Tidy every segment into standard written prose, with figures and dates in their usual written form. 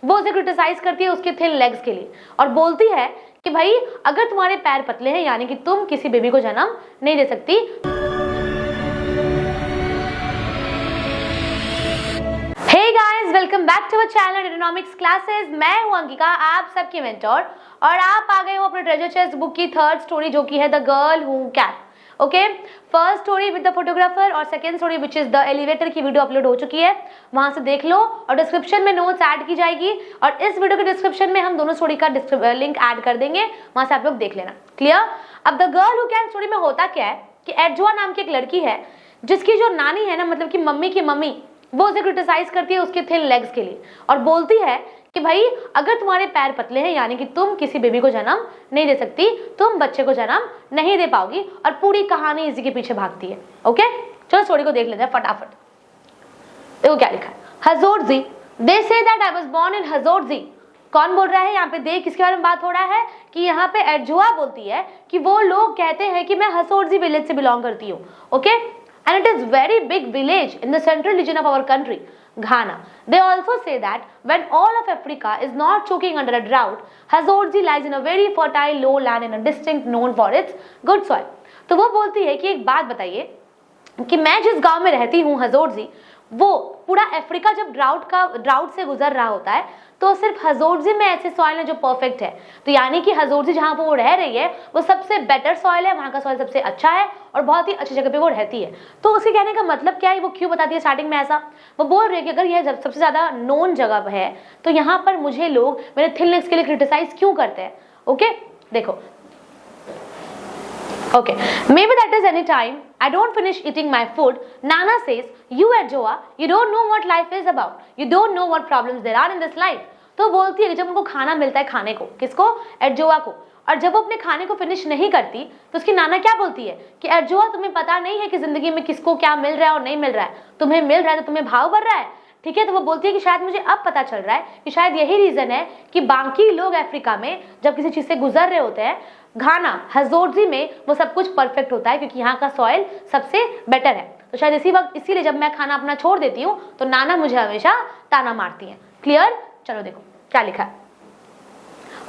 वो उसे क्रिटिसाइज करती है उसके थिन लेग्स के लिए और बोलती है कि भाई अगर तुम्हारे पैर पतले हैं यानी कि तुम किसी बेबी को जन्म नहीं दे सकती। Hey guys, welcome back to our channel economics classes. मैं हूं अंकिका, आप सबकी मेंटोर, और आप आ गए हो अपने ट्रेजर चेस्ट बुक की थर्ड स्टोरी जो कि है the girl who can. Okay, first story with the photographer और second story which is the elevator की वीडियो अपलोड हो चुकी है, वहां से देख लो और डिस्क्रिप्शन में नोट्स ऐड की जाएगी और इस वीडियो के डिस्क्रिप्शन में हम दोनों स्टोरी का लिंक ऐड कर देंगे, वहां से आप लोग देख लेना। क्लियर? अब the girl who can story में होता क्या है कि एडजुआ नाम की एक लड़की है जिसकी जो नानी है ना, मतलब कि मम्मी की मम्मी, वो उसे क्रिटिसाइज करती है उसके थिन लेग्स के लिए और बोलती है कि भाई अगर तुम्हारे पैर पतले हैं यानी कि तुम किसी बेबी को जन्म नहीं दे सकती, तुम बच्चे को जन्म नहीं दे पाओगी, और पूरी कहानी इसी के पीछे भागती है। ओके, चलो स्टोरी को देख लेते हैं फटाफट। देखो क्या लिखा है। Hasodzi, they say that I was born in Hasodzi. कौन बोल रहा है यहाँ पे? देख किसके बारे में बात हो रहा है कि यहाँ पे एडजुआ बोलती है कि वो लोग कहते हैं कि मैं हजोरजी विलेज से बिलोंग करती हूँ। Okay, and it is very big village in the central region of our country, Ghana. They also say that when all of Africa is not choking under a drought, Hazorji lies in a very fertile lowland and a district known for its good soil. तो वो बोलती है कि एक बात बताइए कि मैं जिस गांव में रहती हूँ हजोरजी, वो पूरा अफ्रीका जब ड्राउट से गुजर रहा होता है तो सिर्फ हजोरजी में ऐसे सॉइल है जो परफेक्ट है। तो यानी कि हजोरजी जहाँ पर वो रह रही है वो सबसे बेटर सॉइल है, वहाँ का सॉइल सबसे अच्छा है और बहुत ही अच्छी जगह पे वो रहती है। तो उसके कहने का मतलब क्या है, वो क्यों बताती है स्टार्टिंग में ऐसा? वो बोल रही है कि अगर यह सबसे ज्यादा नोन जगह है तो यहाँ पर मुझे लोग मेरे थिन लेग्स के लिए क्रिटिसाइज क्यों करते हैं। ओके, देखो, okay, maybe that is any time I don't finish eating my food. Nana says, you Adjoa, you don't know what life is about. You don't know what problems there are in this life. तो बोलती है कि जब उनको खाना मिलता है खाने को, किसको? एडजुआ को, और जब वो अपने खाने को फिनिश नहीं करती तो उसकी नाना क्या बोलती है कि एडजुआ तुम्हें पता नहीं है कि जिंदगी में किसको क्या मिल रहा है और नहीं मिल रहा है, तुम्हें मिल रहा है तो तुम्हें भाव बढ़ रहा है। ठीक है, तो वो बोलती है कि शायद मुझे अब पता चल रहा है कि शायद यही रीजन है कि बाकी लोग अफ्रीका में जब किसी चीज से गुजर रहे होते हैं, घाना हजोरजी में वो सब कुछ परफेक्ट होता है क्योंकि यहाँ का सॉइल सबसे बेटर है। तो शायद इसीलिए जब मैं खाना अपना छोड़ देती हूँ तो नाना मुझे हमेशा ताना मारती हैं। क्लियर? चलो देखो क्या लिखा है।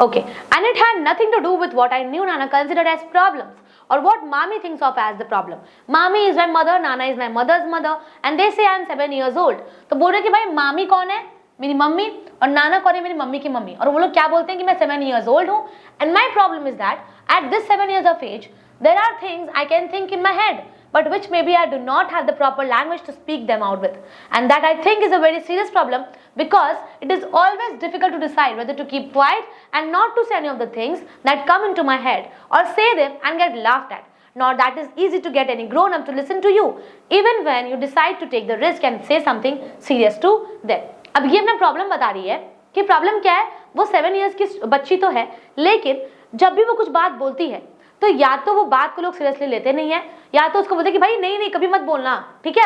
Okay, and it had nothing to do with what I knew Nana considered as problems or what mommy thinks of as the problem. Mommy is my mother, Nana is my mother's mother, and they say I am 7 years old. तो बोल रहे कि भाई मामी कौन है? मेरी mummy, और नाना कौन है? मेरी मम्मी की मम्मी। और वो लोग क्या बोलते हैं कि मैं 7 years old हूँ, and my problem is that at this 7 years of age there are things I can think in my head but which maybe I do not have the proper language to speak them out with, and that I think is a very serious problem because it is always difficult to decide whether to keep quiet and not to say any of the things that come into my head or say them and get laughed at. Nor that is easy to get any grown up to listen to you even when you decide to take the risk and say something serious to them. अब ये अपना problem बता रही है कि problem क्या है। वो 7 years की बच्ची तो है, लेकिन जब भी वो कुछ बात बोलती है तो या तो वो बात को लोग सीरियसली लेते नहीं है, या तो उसको बोलते कि भाई नहीं नहीं कभी मत बोलना, ठीक है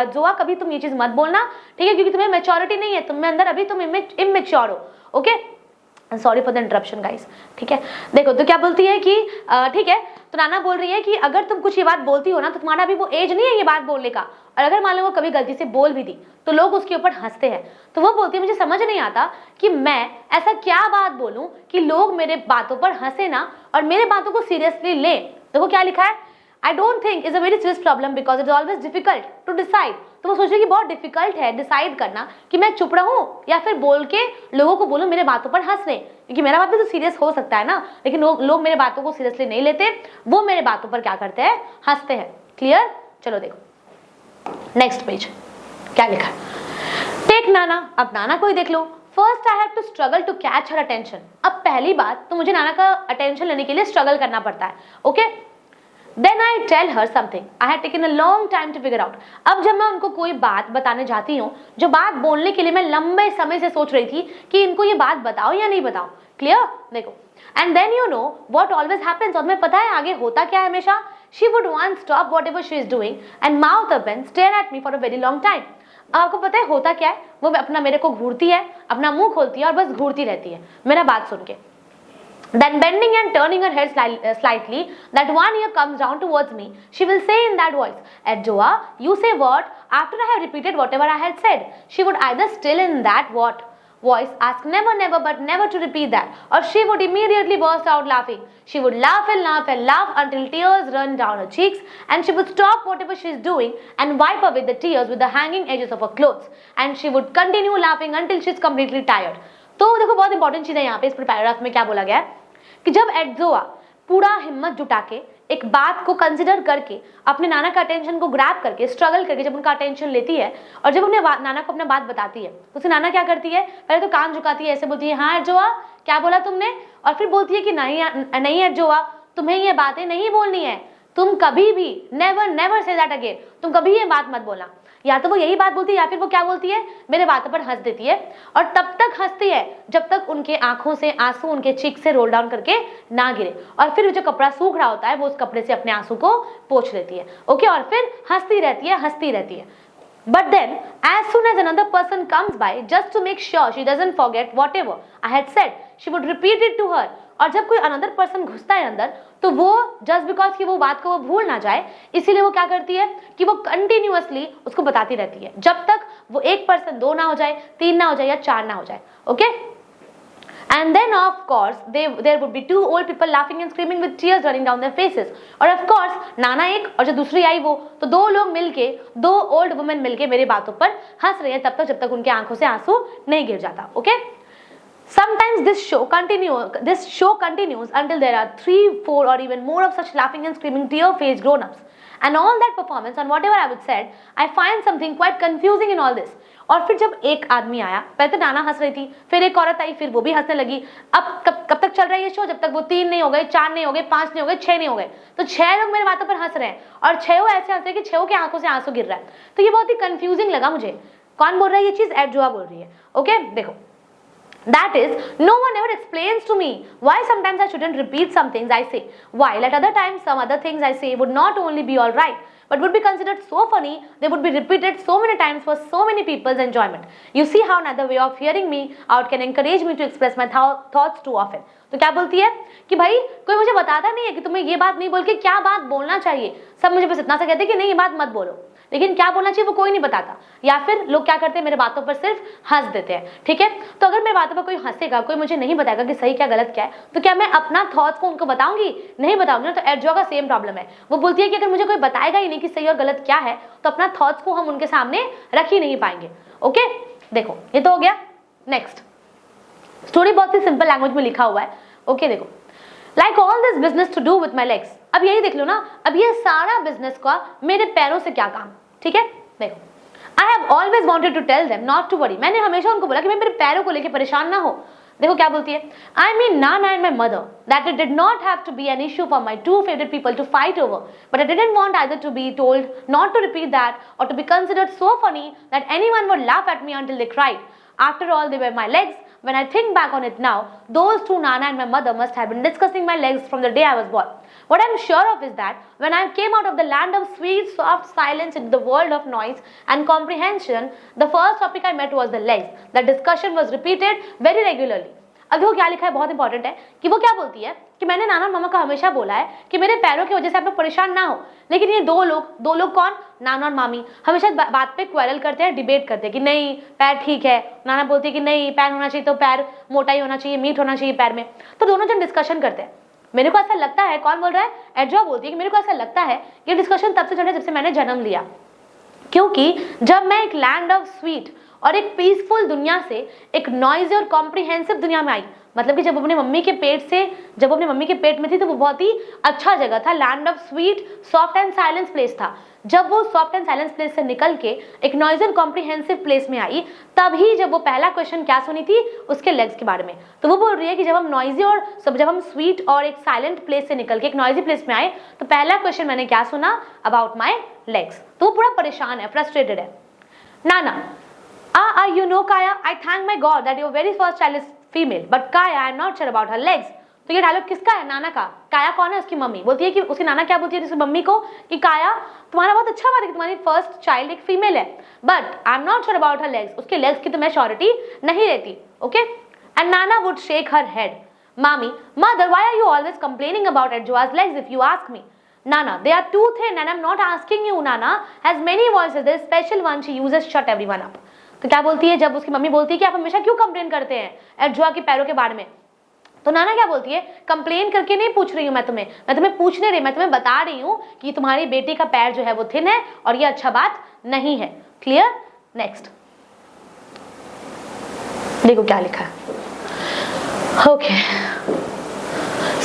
अजोआ, कभी तुम ये चीज मत बोलना, ठीक है, क्योंकि तुम्हें मैच्योरिटी नहीं है, तुम्हें अंदर अभी तुम इमेच्योर हो। Okay, sorry for the interruption guys. ठीक है, देखो तो क्या बोलती है कि ठीक है, तो नाना बोल रही है कि अगर तुम कुछ ये बात बोलती हो ना तो तुम्हारा भी वो एज नहीं है ये बात बोलने का, और अगर मान लो वो कभी गलती से बोल भी दी तो लोग उसके ऊपर हंसते हैं। तो वो बोलती है मुझे समझ नहीं आता कि मैं ऐसा क्या बात बोलूं कि लोग मेरे बातों पर हंसे ना और मेरे बातों को सीरियसली ले। देखो क्या लिखा है, I don't think is a very serious problem because it is always difficult to decide. तो वो सोच रही कि बहुत डिफिकल्ट है डिसाइड करना कि मैं चुप रहूं या फिर बोल के लोगों को बोलूं मेरे बातों पर हंस रहे, क्योंकि मेरा बात भी तो सीरियस हो सकता है ना, लेकिन लोग मेरे बातों को सीरियसली नहीं लेते, वो मेरे बातों पर क्या करते हैं, हंसते हैं। क्लियर? चलो देखो नेक्स्ट पेज क्या लिखा है। टेक नाना, अब नाना को ही देख लो। First I have to struggle to catch her attention. अब पहली बात तो मुझे नाना का अटेंशन लेने के लिए स्ट्रगल करना पड़ता है। Okay, Then I tell her something I had taken a long time to figure out. अब जब मैं उनको कोई बात बताने जाती हूँ जो बात बोलने के लिए मैं लंबे समय से सोच रही थी कि इनको ये बात बताओ या नहीं बताओ। क्लियर? देखो, and then you know what always happens, और मैं पता है आगे होता क्या है हमेशा। She would once stop whatever she is doing and mouth up and stare at me for a very long time. अब आपको पता है होता क्या है, वो अपना मेरे को घूरती है, अपना मुंह खोलती है और बस घूरती रहती है मेरा बात सुन के। Then bending and turning her head slightly, that one ear comes down towards me. She will say in that voice, "Adjoa, you say what?" After I have repeated whatever I had said, she would either still in that what Voice asked never, never, but never to repeat that, or she would immediately burst out laughing. She would laugh and laugh and laugh until tears run down her cheeks, and she would stop whatever she is doing and wipe away the tears with the hanging edges of her clothes, and she would continue laughing until she is completely tired. तो देखो बहुत important चीज है यहाँ पे इस paragraph में क्या बोला गया है कि जब एडजोआ पूरा हिम्मत जुटा के एक बात को कंसिडर करके अपने नाना का अटेंशन को ग्रैब करके स्ट्रगल करके जब उनका अटेंशन लेती है और जब अपने नाना को अपना बात बताती है तो उसे नाना क्या करती है, पहले तो कान झुकाती है, ऐसे बोलती है हाँ एडजोआ क्या बोला तुमने, और फिर बोलती है कि नहीं एडजोआ तुम्हें ये बातें नहीं बोलनी है, तुम कभी भी never never say that again, तुम कभी ये बात मत बोलना। या तो वो यही बात बोलती है या फिर वो क्या बोलती है, मेरे बातों पर हंस देती है, और तब तक हंसती है जब तक उनके आंखों से आंसू उनके चीक से रोल डाउन करके ना गिरे, और फिर जो कपड़ा सूख रहा होता है वो उस कपड़े से अपने आंसू को पोंछ लेती है। ओके, और फिर हंसती रहती है। But then, as soon as another person comes by, just to make sure she doesn't forget whatever I had said, she would repeat it to her. और जब कोई अनदर पर्सन घुसता है अंदर तो वो जस्ट बिकॉज कि वो बात को वो भूल ना जाए इसीलिए वो क्या करती है कि वो कंटिन्यूअसली उसको बताती रहती है जब तक वो एक पर्सन 2 ना हो जाए, 3 ना हो जाए या 4 ना हो जाए। Okay, and then of course there would be 2 old people laughing and screaming with tears running down their faces, और of course नाना एक और जो दूसरी आई वो, तो 2 लोग मिलके 2 ओल्ड वुमेन मिलके मेरी बातों पर हंस रही है तब तक जब तक उनके आंखों से आंसू नहीं गिर जाता। Okay, sometimes this show continues until there are 3, 4 or even more of such laughing and screaming tear-faced grown-ups, and all that performance on whatever I would said, I find something quite confusing in all this. और फिर जब एक आदमी आया, पहले तो नाना हंस रही थी, फिर एक औरत आई, फिर वो भी हंसने लगी। अब कब तक चल रहा है ये शो, जब तक वो 3 नहीं हो गए, 4 नहीं हो गए, 5 नहीं हो गए, 6 नहीं हो गए, तो 6 लोग मेरे बातों पर हंस रहे हैं और 6 ऐसे हंस रहे हैं कि 6 के आंखों से आंसू गिर रहा है। तो ये बहुत ही कंफ्यूजिंग लगा मुझे। कौन बोल रहा है ये चीज? एडजोआ बोल रही है। ओके, देखो, that is, no one ever explains to me why sometimes I shouldn't repeat some things I say, while at other times some other things I say would not only be all right but would be considered so funny they would be repeated so many times for so many people's enjoyment. You see how another way of hearing me out can encourage me to express my thoughts too often. तो क्या बोलती है कि भाई कोई मुझे बताता नहीं है कि तुम्हें ये बात नहीं बोल के क्या बात बोलना चाहिए, सब मुझे बस इतना सा कहते हैं कि नहीं ये बात मत बोलो, लेकिन क्या बोलना चाहिए वो कोई नहीं बताता, या फिर लोग क्या करते हैं मेरे बातों पर सिर्फ हंस देते हैं। ठीक है, तो अगर मेरे बातों पर कोई हंसेगा, कोई मुझे नहीं बताएगा कि सही क्या गलत क्या है, तो क्या मैं अपना थॉट्स को उनको बताऊंगी? नहीं बताऊंगी ना। तो एडजोआ का सेम प्रॉब्लम है, वो बोलती है कि अगर मुझे कोई बताएगा ही नहीं कि सही और गलत क्या है तो अपना थॉट्स को हम उनके सामने रख ही नहीं पाएंगे। ओके, देखो ये तो हो गया। नेक्स्ट स्टोरी बहुत ही सिंपल लैंग्वेज में लिखा हुआ है। ओके, देखो, like all this business to do with my legs. अब यही देख लो ना, अब ये सारा बिजनेस का मेरे पैरों से क्या काम। ठीक है, देखो, I have always wanted to tell them not to worry. मैंने हमेशा उनको बोला कि मैं मेरे पैरों को लेकर परेशान ना हो। देखो क्या बोलती है, I mean Nana and my mother that it did not have to be an issue for my 2 favourite people to fight over, but I didn't want either to be told not to repeat that or to be considered so funny that anyone would laugh at me until they cried. After all, they were my legs. When I think back on it now, those 2, Nana and my mother, must have been discussing my legs from the day I was born. What I'm sure of is that when I came out of the land of sweet, soft silence into the world of noise and comprehension, the first topic I met was the legs. The discussion was repeated very regularly. अब देखो क्या लिखा है, बहुत important है कि वो क्या बोलती है कि मैंने नाना और मामा को हमेशा बोला है कि मेरे पैरों की वजह से आप लोग परेशान ना हो, लेकिन ये 2 लोग कौन, नाना और मामी, हमेशा बात पे क्वेरल करते हैं, डिबेट करते हैं कि नहीं पैर ठीक है, नाना बोलती है कि नहीं पैर होना चाहिए तो पैर मोटा ही होना चाहिए, मीट होना चाहिए पैर में। तो दोनों जन डिस्कशन करते हैं। मेरे को ऐसा लगता है, कौन बोल रहा है? एडजोआ बोलती है कि मेरे को ऐसा लगता है कि डिस्कशन तब से चल रहा है जब से मैंने जन्म लिया, क्योंकि जब मैं एक लैंड ऑफ स्वीट और एक पीसफुल दुनिया से एक नॉइजी और कॉम्प्रिहेंसिव दुनिया में आई, मतलब कि जब वो अपने मम्मी के पेट में थी तो वो बहुत ही अच्छा जगह था, land of sweet soft and silence place था। जब वो सॉफ्ट एंड साइलेंस प्लेस से निकल के एक नॉइजी और कॉम्प्रिहेंसिव प्लेस में आई, तभी जब वो पहला क्वेश्चन क्या सुनी थी, उसके लेग्स के बारे में। तो वो बोल रही है कि जब हम स्वीट और एक साइलेंट प्लेस से निकल के एक नॉइजी प्लेस में आए तो पहला क्वेश्चन मैंने क्या सुना, अबाउट माई लेग्स। तो वो पूरा परेशान है, फ्रस्ट्रेटेड है। नाना, you know Kaya, I thank my God that your very first child is female, but Kaya, I'm not sure about her legs. तो ये डायलॉग किसका है? नाना का। काया कौन है? उसकी मम्मी। बोलती है कि उसकी नाना क्या बोलती है उसकी मम्मी को कि काया तुम्हारा बहुत अच्छा बात है कि तुम्हारी फर्स्ट चाइल्ड एक फीमेल है, but I am not sure about her legs, उसके लेग्स की तो मैं श्योरिटी नहीं रहती। Okay, and Nana would shake her head. Mommy, mother, why are you always complaining about Adjoa's legs if you ask me? Nana, they are too thin and I'm not asking you. Nana has many voices. There's a special one she uses shut everyone up. तो क्या बोलती है, जब उसकी mummy बोलती है कि आप हमेशा क्यों कंप्लेन करते हैं एडजुआ के पैरों के बारे में, तो नाना क्या बोलती है, कंप्लेन करके नहीं पूछ रही हूँ मैं तुम्हें पूछने रही, मैं तुम्हें बता रही हूँ कि तुम्हारी बेटी का पैर जो है वो थिन है और ये अच्छा बात नहीं है। क्लियर? नेक्स्ट देखो क्या लिखा है। Okay,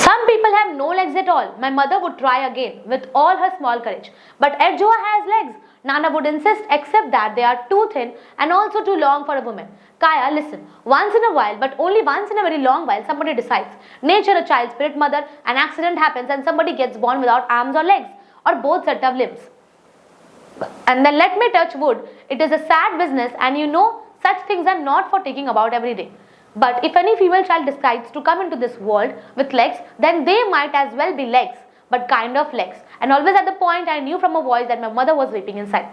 some people have no legs at all. My mother would try again with all her small courage, but Adjoa has legs. Nana would insist, except that they are too thin and also too long for a woman. Kaya, listen. Once in a while, but only once in a very long while, somebody decides. Nature, a child, spirit, mother, an accident happens and somebody gets born without arms or legs, or both set of limbs. And then let me touch wood. It is a sad business, and you know, such things are not for taking about every day. But if any female child decides to come into this world with legs, then they might as well be legs, but kind of legs. And always at the point I knew from a voice that my mother was weeping inside.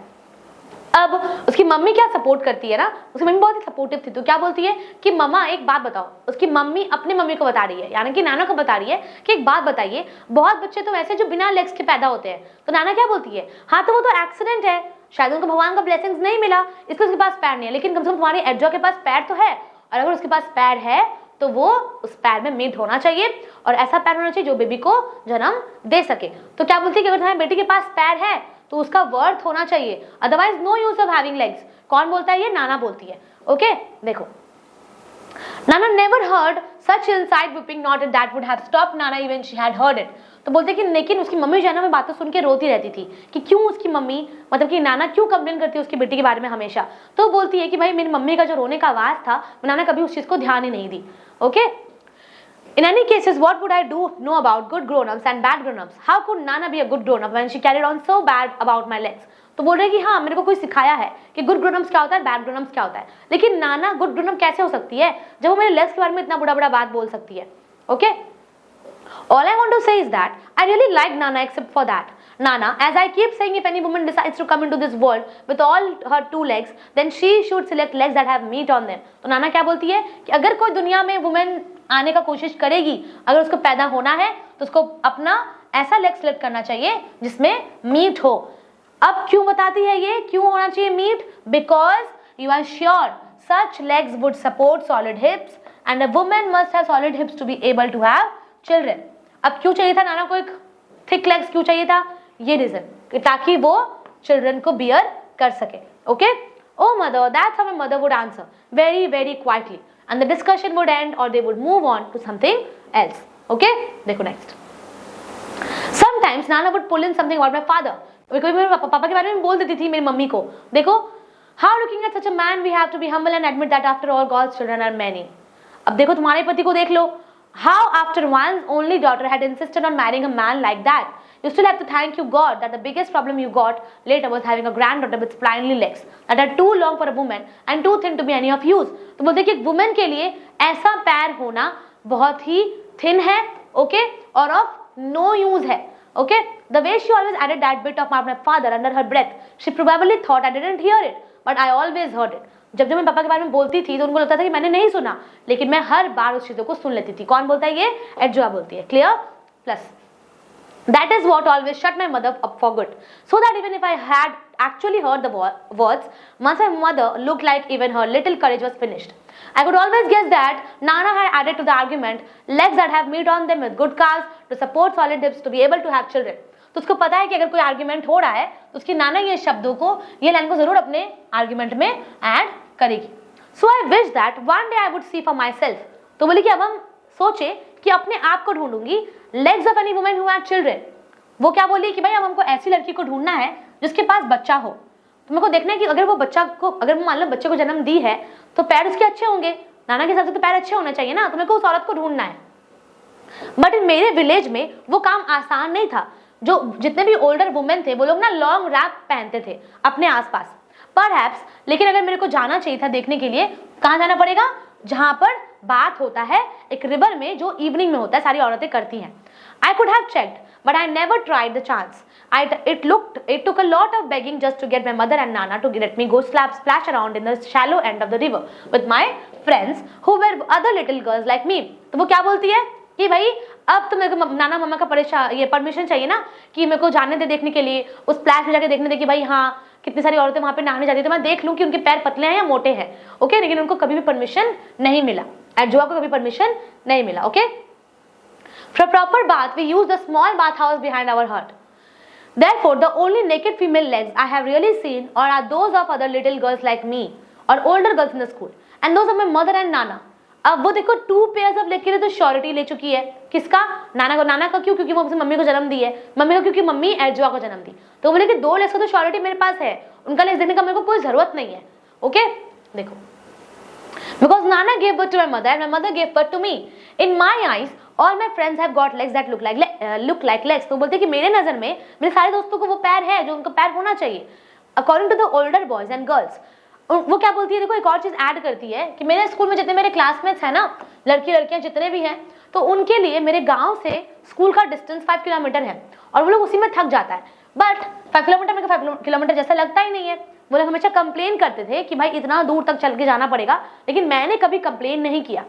अब उसकी mummy क्या support करती है ना, उसकी mummy बहुत ही supportive थी, तो क्या बोलती है कि मम्मा एक बात बताओ, उसकी मम्मी अपनी मम्मी को बता रही है, यानी कि नाना को बता रही है कि एक बात बताइए, बहुत बच्चे तो ऐसे जो बिना लेग्स के पैदा होते हैं। तो नाना क्या बोलती है, हाँ तो वो तो एक्सीडेंट है, शायद उनको भगवान का ब्लेसिंग्स नहीं मिला इसलिए उसके पास पैर नहीं है, लेकिन कम से कम तुम्हारी एडजुआ के पास पैर तो है, और अगर उसके पास पैर है तो वो उस पैर में मीट होना चाहिए और ऐसा पैर होना चाहिए जो बेबी को जन्म दे सके। तो क्या बोलती है कि अगर तुम्हारी बेटी के पास पैर है तो उसका वर्थ होना चाहिए, otherwise no use of having legs. कौन बोलता है ये? नाना बोलती है। ओके देखो, Nana never heard such inside whipping, not that would have stopped Nana even she had heard it. तो बोलते कि लेकिन उसकी मम्मी जो है ना, मैं बातें सुन के रोती रहती थी कि क्यों उसकी मम्मी, मतलब कि नाना क्यों कंप्लेन करती है उसकी बेटी के बारे में हमेशा। तो बोलती है कि भाई मेरी मम्मी का जो रोने का आवाज था, नाना कभी उस चीज को ध्यान ही नहीं दी। Okay, in any cases, what would I know about good grown-ups and bad grown-ups? How could Nana be a good grown-up when she carried on so bad about my legs? तो बोल रहे कि हाँ मेरे को कोई सिखाया है कि गुड ग्रोनअप्स क्या होता है, बैड ग्रोनअप्स क्या होता है, लेकिन नाना गुड ग्रोनअप कैसे हो सकती है जब वो मेरे लेग्स के बारे में इतना बड़ा बात बोल सकती है। Okay, all I want to say is that I really like Nana except for that. Nana, as I keep saying, if any woman decides to come into this world with all her two legs, then she should select legs that have meat on them. तो नाना क्या बोलती है कि अगर कोई दुनिया में women आने का कोशिश करेगी, अगर उसको पैदा होना है तो उसको अपना ऐसा लेग सेलेक्ट करना चाहिए जिसमें मीट हो। अब क्यों बताती है ये, क्यों होना चाहिए meat? Because you are sure such legs would support solid hips and a women must have solid hips to be able to have children. अब क्यों चाहिए था नाना को एक थिक लेग्स, क्यों चाहिए था? ये रीजन, ताकि वो चिल्ड्रन को बियर कर सके। Okay, oh mother, that's how my mother would answer very very quietly and the discussion would end और they would move on to something else. Okay देखो next, sometimes Nana would pull in something about my father. कभी मेरे पापा के बारे में बोल देती थी मेरी मम्मी को, देखो how looking at such a man we have to be humble and admit that after all God's children are many. अब देखो तुम्हारे पति को देख लो, how after one's only daughter had insisted on marrying a man like that, you still have to thank you God that the biggest problem you got later was having a granddaughter with spindly legs that are too long for a woman and too thin to be any of use। तो बोलते कि एक women के लिए ऐसा पैर होना बहुत ही थिन है, ओके, और ऑफ नो यूज है। Okay, the way she always added that bit of my father under her breath, she probably thought I didn't hear it, but I always heard it. जब मैं पापा के बारे में बोलती थी तो उनको लगता था कि मैंने नहीं सुना, लेकिन मैं हर बार उस चीजों को सुन लेती थी। कौन बोलता है ये? एडजुआ बोलती है। Clear? Plus that is what always shut my mother up for good, so that even if I had actually heard the words, once my mother looked like even her little courage was finished. I could always guess that Nana had added to the argument legs that have meat on them with good calves to support solid hips to be able to have children. तो उसको पता है कि अगर कोई argument हो रहा है तो उसकी नाना ये शब्दों को, ये लाइन को जरूर अपने आर्ग्यूमेंट में ऐड करेगी। So I wish that one day I would see for myself. तो बोली कि अब हम सोचे कि अपने आप को ढूंढूंगी legs of any woman who had children। वो क्या बोली कि भाई अब हमको ऐसी लड़की को ढूंढना है जिसके पास बच्चा हो। तो मेरे को देखना है कि अगर वो बच्चा को, अगर वो मान लो बच्चे को जन्म दी है तो पैर उसके अच्छे होंगे, नाना के हिसाब से तो पैर अच्छे होने चाहिए ना, तो मेरे को उस औरत को ढूंढना है। बट इन मेरे विलेज में वो काम आसान नहीं था। जो जितने भी ओल्डर वुमेन थे वो लोग ना लॉन्ग रैप पहनते थे अपने आसपास परहैप्स, लेकिन अगर मेरे को जाना चाहिए था देखने के लिए, कहाँ जाना पड़ेगा? जहां पर बात होता है एक रिवर में, जो इवनिंग में होता है, सारी औरतें करती हैं। I could have checked, but I never tried the chance. It took a lot of begging just to get my mother and Nana to let me go splash around in the shallow end of the river with my friends who were other little girls like me. तो वो क्या बोलती है कि भाई अब तो मेरे को नाना मम्मा का ये परमिशन चाहिए ना कि मेरे को जाने दे देखने के लिए, उस स्प्लैश में जाके देखने दे कि भाई हाँ कितनी सारी औरतें वहां पे नहाने जाती है, तो मैं देख लूं कि उनके पैर पतले हैं या मोटे हैं। ओके, लेकिन उनको कभी भी परमिशन नहीं मिला, एडजोआ को कभी परमिशन नहीं मिला। Okay, for proper bath we use the small bathhouse behind our hut. Therefore the only naked female legs I have really seen are those of other little girls like me or older girls in the school, and those of my mother and Nana. अब वो देखो 2 pairs of leg के लिए तो surety ले चुकी है, किसका? नाना को। नाना का क्यों? क्योंकि वो अपनी मम्मी को जन्म दी है, मम्मी को क्योंकि मम्मी एडजोआ को जन्म दी। तो बोले कि 2 लेग्स का तो श्योरिटी मेरे पास है, उनका लेग्स देखने का मेरे को कोई जरूरत नहीं है। ओके, देखो, because Nana gave birth to my mother and my mother gave birth to me. In my eyes all my friends have got legs that look like legs. तो बोलते कि मेरे नजर में मेरे सारे दोस्तों को वो पैर है जो उनका पैर होना चाहिए। According to the older boys and girls, वो क्या बोलती है, देखो एक और चीज ऐड करती है कि मेरे स्कूल में जितने मेरे क्लासमेट्स हैं ना, लड़की लड़कियां जितने भी हैं, तो उनके लिए मेरे गांव से स्कूल का डिस्टेंस 5 किलोमीटर है और वो लोग उसी में थक जाता है। बट 5 किलोमीटर मेरे को 5 किलोमीटर जैसा लगता ही नहीं है। वो लोग हमेशा कंप्लेन करते थे कि भाई इतना दूर तक चल के जाना पड़ेगा, लेकिन मैंने कभी कंप्लेन नहीं किया।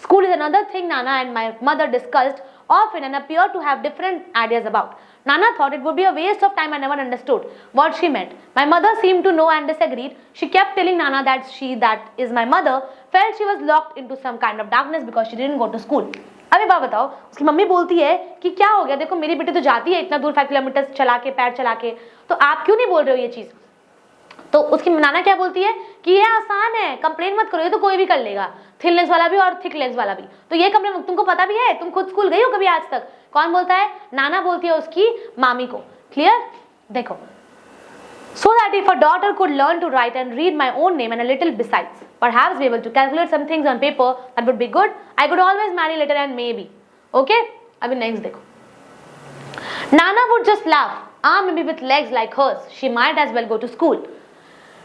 School is another thing Nana and my mother discussed often and appear to have different ideas about. Nana thought it would be a waste of time and never understood what she meant. My mother seemed to know and disagreed. She kept telling Nana that is my mother, felt she was locked into some kind of darkness because she didn't go to school. अभी बात बताओ, उसकी mummy बोलती है कि क्या हो गया, देखो मेरी बेटी तो जाती है इतना दूर 5 किलोमीटर चला के, पैर चला के, तो आप क्यों नहीं बोल रहे हो ये चीज? तो उसकी नाना क्या बोलती है कि ये आसान है, कंप्लेन मत करो, ये तो कोई भी कर लेगा, थिन लेग्स वाला भी और थिक लेग्स वाला भी। तो ये कंप्लेन तुमको पता भी है, तुम खुद स्कूल गई हो कभी आज तक? कौन बोलता है? नाना बोलती है उसकी मामी को। क्लियर? देखो, so that if a daughter could learn to write and read my own name and a little besides, perhaps be able to calculate some things on paper, that would be good. I could always marry later and maybe. Okay? अभी next देखो, Nana would just laugh. Maybe with legs like hers, she might as well go to school.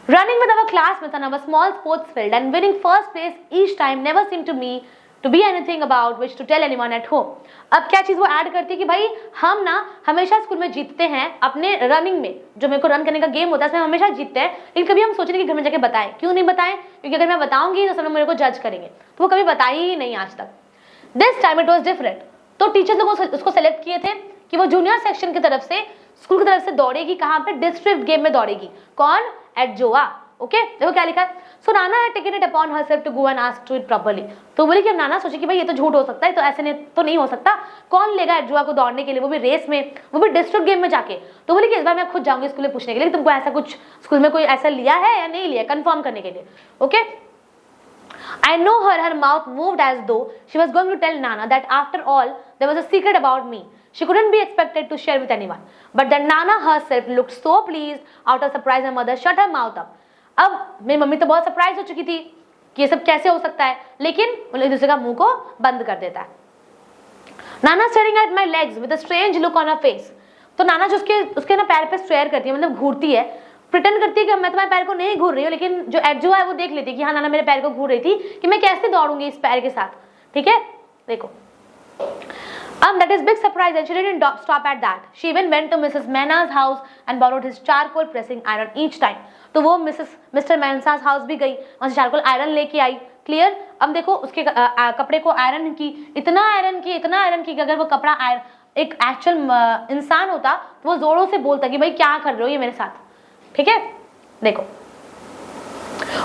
Running with our classmates on our small sports field and winning first place each time never seemed to me to be anything about which to tell anyone at home. अब क्या चीज वो add करती है कि भाई हम ना हमेशा स्कूल में जीतते हैं अपने रनिंग में, जो मेरे को रन करने का गेम होता है उसमें हमेशा जीतते हैं, लेकिन कभी हम सोचे नहीं कि घर में जाके बताएं। क्यों नहीं बताएं? क्योंकि अगर मैं बताऊंगी तो सब लोग मेरे को जज करेंगे, तो वो कभी बताई ही नहीं आज तक। This time it was different. तो टीचर्स लोग उसको सेलेक्ट किए थे कि वो जूनियर सेक्शन की तरफ से, स्कूल की तरफ से दौड़ेगी, कहाँ पे? डिस्ट्रिक्ट गेम में दौड़ेगी। कौन? एडजोआ। ओके, देखो क्या लिखा है, so Nana had taken it upon herself to go and ask to it properly. तो बोले कि अब नाना सोचे कि भाई ये तो झूठ हो सकता है, तो ऐसे नहीं तो नहीं हो सकता, कौन लेगा एडजोआ को दौड़ने के लिए, वो भी रेस में, वो भी डिस्ट्रिक्ट गेम में जाके। तो बोले कि इस बार मैं खुद जाऊंगी स्कूल में पूछने के लिए, तुमको ऐसा कुछ स्कूल में कोई ऐसा लिया है या नहीं लिया, कंफर्म करने के लिए। Okay, I know her mouth moved as though she was going to tell Nana that after all there was a secret about me. She couldn't be expected to share with anyone. But then Nana herself looked so pleased. Out of surprise, her mother shut her mouth up. अब मेरी mummy तो बहुत surprise हो चुकी थी कि ये सब कैसे हो सकता है, लेकिन वो एक दूसरे का मुंह को बंद कर देता है। Nana staring at my legs with a strange look on her face. तो नाना जो उसके ना पैर पे स्टेयर करती है, मतलब घूरती है, प्रिटेंड करती है कि मैं तुम्हारे पैर को नहीं घूर रही हूँ, लेकिन जो एडजोआ है वो देख लेती है कि हाँ नाना मेरे पैर को घूर रही थी, कि मैं कैसे दौड़ूंगी इस पैर के साथ। ठीक है, देखो, that is big surprise and she didn't stop at that. She even went to Mrs. Mena's house and borrowed his charcoal pressing iron each time. तो वो मिस्टर मेन्सा's हाउस भी गई, वहाँ से चारकोल आयरन लेके आई। क्लियर? अब देखो उसके कपड़े को आयरन की, इतना आयरन की कि अगर वो कपड़ा एक एक्चुअल इंसान होता तो वो जोरों से बोलता कि भाई क्या कर रहे हो ये मेरे साथ। ठीक है, देखो,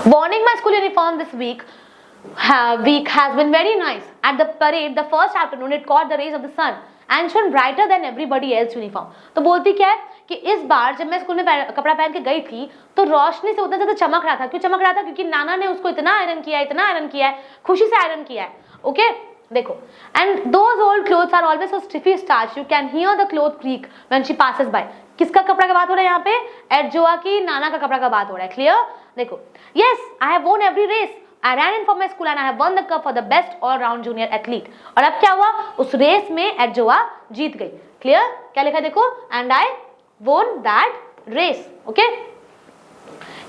Warning my school uniform this week has been very nice. At the parade, the first afternoon, it caught the rays of the sun and shone brighter than everybody else uniform. तो बोलती क्या है कि इस बार जब मैं स्कूल में कपड़ा पहन के गई थी तो रोशनी से उतना ज्यादा चमक रहा था। क्यों चमक रहा था? क्योंकि नाना ने उसको इतना आयरन किया है, खुशी से आयरन किया है। ओके, देखो, and those old clothes are always so stiffy starched you can hear the cloth creak when she passes by. किसका कपड़ा का बात हो रहा है यहाँ पे? एडजोआ की नाना का कपड़ा का बात हो रहा है। क्लियर? देखो, yes, I have won every race. I ran in for my school and I have won the cup for the best all-round junior athlete. और अब क्या हुआ? उस रेस में एडजोआ जीत गई। क्लियर? क्या लिखा है देखो, and I won that race. Okay?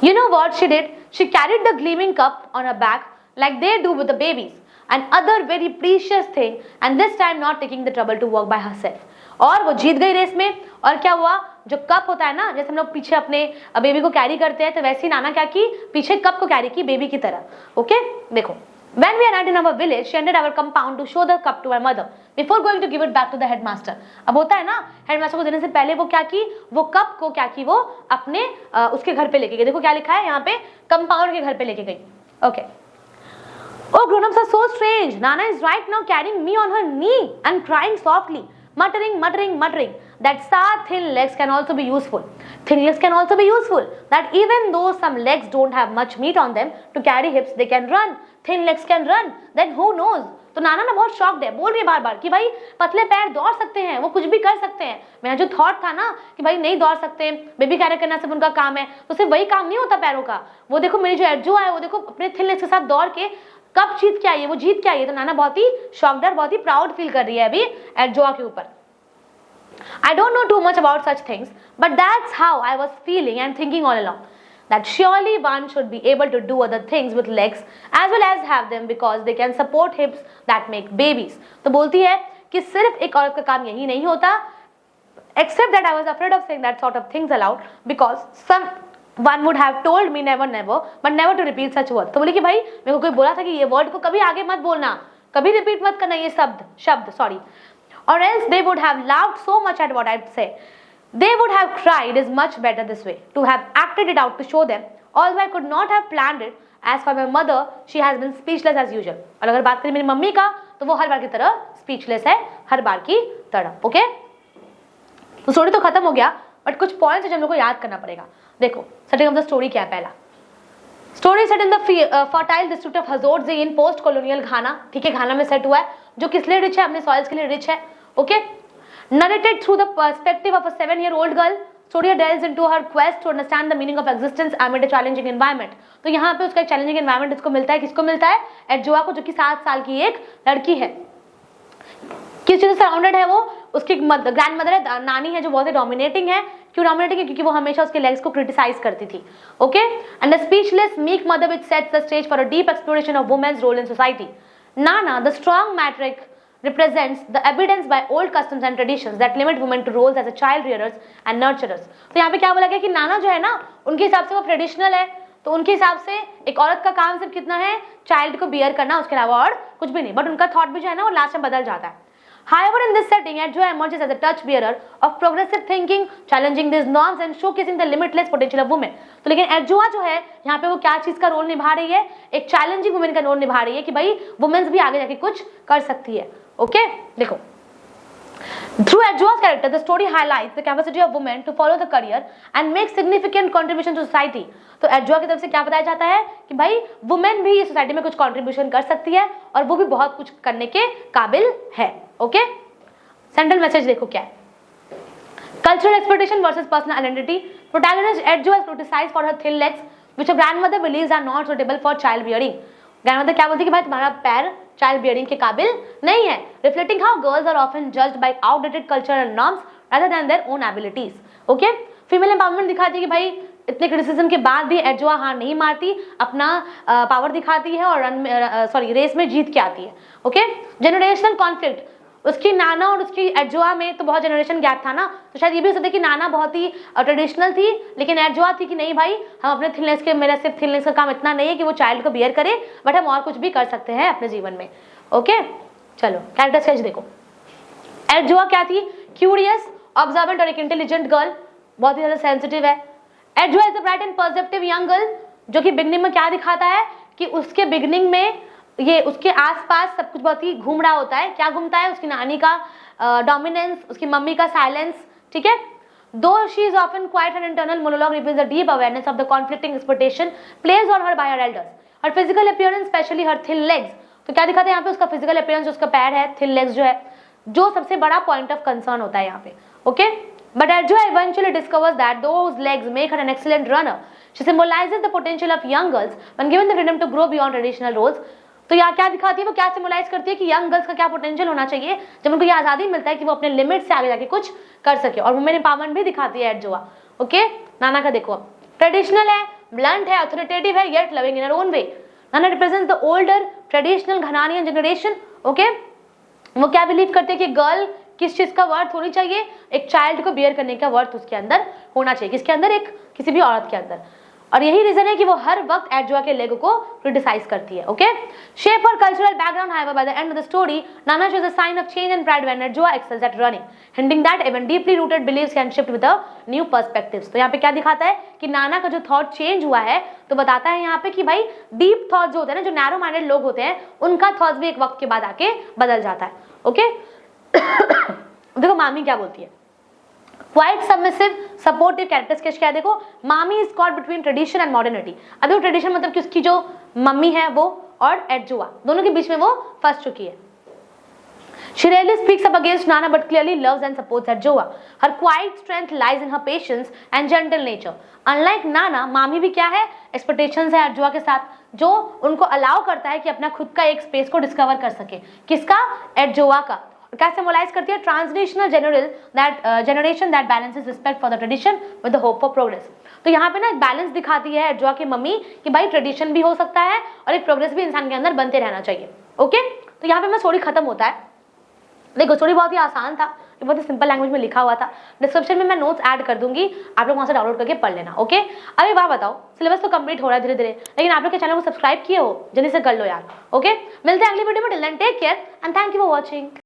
You know what she did? She carried the gleaming cup on her back like they do with the babies and other very precious thing, and this time not taking the trouble to walk by herself. और वो जीत गई race में। और क्या हुआ? जो cup होता है ना, जैसे हम लोग पीछे अपने बेबी को कैरी करते हैं, तो वैसे ही नाना क्या की, पीछे कप को कैरी की बेबी की तरह। ओके, देखो, When we arrived in our village, she entered our compound to show the cup to my mother before going to give it back to the headmaster. अब होता है ना, हेडमास्टर को देने से पहले वो क्या की, वो कप को क्या की, वो अपने उसके घर पे लेके गई। देखो क्या लिखा है यहाँ पे, कंपाउंड के घर पे लेके गई। Okay. Oh, grown-ups are so strange. Nana is right now carrying me on her knee and crying softly, muttering that thin legs can also be useful. Thin legs can also be useful. That even though some legs don't have much meat on them to carry hips, they can run. Thin legs can run. Then who knows? तो नाना ना बहुत shocked है, बोल रही है बार बार कि भाई पतले पैर दौड़ सकते हैं, वो कुछ भी कर सकते हैं। मेरा जो थॉट था ना कि भाई नहीं दौड़ सकते, बेबी कैरी करना सिर्फ उनका काम है, तो सिर्फ वही काम नहीं होता पैरों का। वो देखो मेरी जो एडजो है, वो देखो अपने थिन लेग्स के साथ दौड़ के कब जीत के आई है, वो जीत के आई है। तो नाना बहुत ही शॉक्ड और बहुत ही प्राउड फील कर रही है अभी एडजोआ के ऊपर। I don't know too much about such things, but that's how I was feeling and thinking all along. That surely one should be able to do other things with legs as well as have them because they can support hips that make babies. तो बोलती है कि सिर्फ एक औरत का काम यही नहीं होता, except that I was afraid of saying that sort of things aloud because someone would have told me never, but never to repeat such words. तो बोली कि भाई मेरे को कोई बोला था कि ये वर्ड को कभी आगे मत बोलना, कभी रिपीट मत करना ये शब्द sorry, or else they would have laughed so much at what I'd say. They would have cried is much better this way, to have acted it out to show them, although I could not have planned it. As for my mother, she has been speechless as usual. और अगर बात करें मेरी mummy का, तो वो हर बार की तरह speechless है, हर बार की तरह, ओके? तो स्टोरी तो खत्म हो गया, बट कुछ पॉइंट्स जो हम लोग को याद करना पड़ेगा। देखो, सेटिंग ऑफ द स्टोरी क्या है पहला। Story set in the fertile district of Hasodzi in post colonial Ghana, ठीक है, घाना में सेट हुआ है, जो किस लिए रिच है, अपने सॉइल्स के लिए रिच है, okay? Narrated through the perspective of a 7-year-old girl, Storia delves into her quest to understand the meaning of existence amid a challenging environment. तो यहाँ पे उसका एक challenging environment इसको मिलता है, किसको मिलता है? एडजोआ को, जो कि 7 साल की एक लड़की है। किस चीज से सराउंडेड है वो? उसकी ग्रैंड मदर है, नानी है, जो बहुत ही डोमिनेटिंग है। क्यों डोमिनेटिंग है? क्योंकि वो हमेशा उसके लेग्स को क्रिटिसाइज करती थी, okay? And the speechless meek mother which sets the stage for a deep exploration of women's role in society. Nana, the strong matriarch, represents the evidence by old customs and traditions that limit women to roles as a child rearers and nurturers. तो यहाँ पे क्या बोला गया कि नाना जो है ना, उनके हिसाब से वो ट्रेडिशनल है, तो उनके हिसाब से एक औरत का काम सिर्फ कितना है, चाइल्ड को बियर करना, उसके अलावा और कुछ भी नहीं। बट उनका थॉट भी जो है ना, वो लास्ट में बदल जाता है। However, in this setting, Adjoa emerges as a touch bearer of progressive thinking, challenging these norms and showcasing the limitless potential of women. तो लेकिन एडजोआ जो है यहाँ पे वो क्या चीज का रोल निभा रही है? एक चैलेंजिंग वुमेन का रोल निभा रही है कि भाई वुमेन्स भी आगे जाके कुछ कर सकती है, ओके? देखो, through Adjoa's character, the story highlights the capacity of women to follow the career and make significant contribution to society. तो एडजोआ की तरफ से क्या बताया जाता है कि भाई वुमेन भी इस सोसाइटी में कुछ कंट्रीब्यूशन कर सकती है और वो भी बहुत कुछ करने के काबिल है, ओके? सेंट्रल मैसेज देखो क्या है। Cultural exploitation versus personal identity. Protagonist Adjoa is criticized for her thin legs which a grandmother believes are not suitable for child bearing. Grandmother क्या बोलती है कि भाई तुम्हारा पैर चाइल्ड बियरिंग के काबिल नहीं है. Reflecting how girls are often judged by outdated cultural norms rather than their own abilities, okay? Female empowerment दिखाती है कि भाई इतने क्रिटिसिज्म के बाद भी एडजोआ हार नहीं मारती, अपना पावर दिखाती है और रेस में जीत के आती है, ओके? Generational conflict. उसकी नाना और उसकी एडजोआ में तो बहुत जनरेशन गैप था ना, तो शायद ये भी हो सकता है कि नाना बहुत ही ट्रेडिशनल थी, लेकिन एडजोआ थी कि नहीं भाई हम अपने थिननेस के, मेरा सिर्फ थिननेस का काम इतना नहीं है कि वो चाइल्ड को बियर करे, बट हम और कुछ भी कर सकते हैं अपने जीवन में, ओके? चलो कैरेक्टर स्केच देखो। एडजोआ क्या थी? क्यूरियस, ऑब्जर्वेंट और एक इंटेलिजेंट गर्ल, बहुत ही ज्यादा सेंसिटिव है। Adjoa is a bright and perceptive young girl, जो कि बिगनिंग में क्या दिखाता है कि उसके बिगनिंग में ये उसके आसपास सब कुछ बहुत ही घूम रहा होता है। क्या घूमता है? उसकी नानी का डोमिनेंस, उसकी मम्मी का साइलेंस, ठीक है? दो she is often quiet and internal monologue reveals the deep awareness of the conflicting expectation placed on her by her elders. Her physical appearance, specially her thin legs. तो क्या दिखाते हैं यहाँ पे? उसका फिजिकल अपीयरेंस, उसका पैर है, थिन लेग्स जो है, जो सबसे बड़ा पॉइंट ऑफ कंसर्न होता है यहाँ पे, okay? But Adjoa eventually discovers that those legs make her an excellent runner. She symbolizes the potential of young girls when given the freedom to grow beyond traditional roles. तो यहाँ क्या दिखाती है? वो क्या सिम्बोलाइज करती है कि यंग गर्ल्स का क्या पोटेंशियल होना चाहिए जब उनको ये आजादी मिलता है कि वो अपने लिमिट से आगे जाके कुछ कर सके। और वुमेन एम्पावरमेंट भी दिखाती है एडजोआ, ओके? नाना का देखो, ट्रेडिशनल है, ब्लंट है, अथॉरिटेटिव है, yet loving in her own way. Nana represents the older traditional Ghanaian generation, okay? वो क्या बिलीव करते हैं कि गर्ल किस चीज का वर्थ होनी चाहिए? एक चाइल्ड को बियर करने का वर्थ उसके अंदर होना चाहिए। किसके अंदर? एक किसी भी औरत के अंदर. और यही रीजन है कि वो हर वक्त एडजुआ के लेगो को क्रिटिसाइज करती है. ओके, शेप और cultural background however by the end of the story Nana shows a sign of change and pride when एडजुआ excels at running, hinting that even deeply rooted beliefs can shift with a new perspectives. तो यहाँ पे क्या दिखाता है कि नाना का जो thought change हुआ है तो बताता है यहाँ पे कि भाई डीप थॉट जो होते हैं ना, जो नैरो माइंडेड लोग होते हैं, उनका थॉट्स भी एक वक्त के बाद आके बदल जाता है. ओके देखो मामी क्या बोलती है. क्वाइट सबमिसिव सपोर्टिव कैरेक्टर्स क्या है देखो. मामी is caught between tradition and modernity. अब देखो ट्रेडिशन मतलब कि उसकी जो मम्मी है वो और एडजुआ दोनों के बीच में वो फंस चुकी है. She rarely speaks up against Nana but clearly loves and supports Adjoa. Her quiet strength lies in her patience and gentle nature. Unlike Nana, मामी भी क्या है, एक्सपेक्टेशंस है Adjoa के साथ जो उनको अलाउ करता है कि अपना खुद का एक स्पेस को डिस्कवर कर सके. किसका? Adjoa का. क्या सिंबलाइज करती है? Translational generation that balances respect for the tradition with the hope for progress. तो यहाँ पे ना एक बैलेंस दिखाती है एडजुआ की मम्मी कि भाई ट्रेडिशन भी हो सकता है और एक प्रोग्रेस भी इंसान के अंदर बनते रहना चाहिए. ओके, तो यहाँ पे मैं स्टोरी खत्म होता है. देखो स्टोरी बहुत ही आसान था, बहुत ही सिंपल लैंग्वेज में लिखा हुआ था. डिस्क्रिप्शन में मैं नोट्स ऐड कर दूंगी, आप लोग वहाँ से डाउनलोड करके पढ़ लेना. ओके, अब एक बात बताओ, सिलेबस तो कंप्लीट हो रहा है धीरे धीरे, लेकिन आप लोग के चैनल को सब्सक्राइब किए हो, जल्दी से कर लो यार. ओके, मिलते हैं अगली वीडियो में. Till then take care and thank you for watching.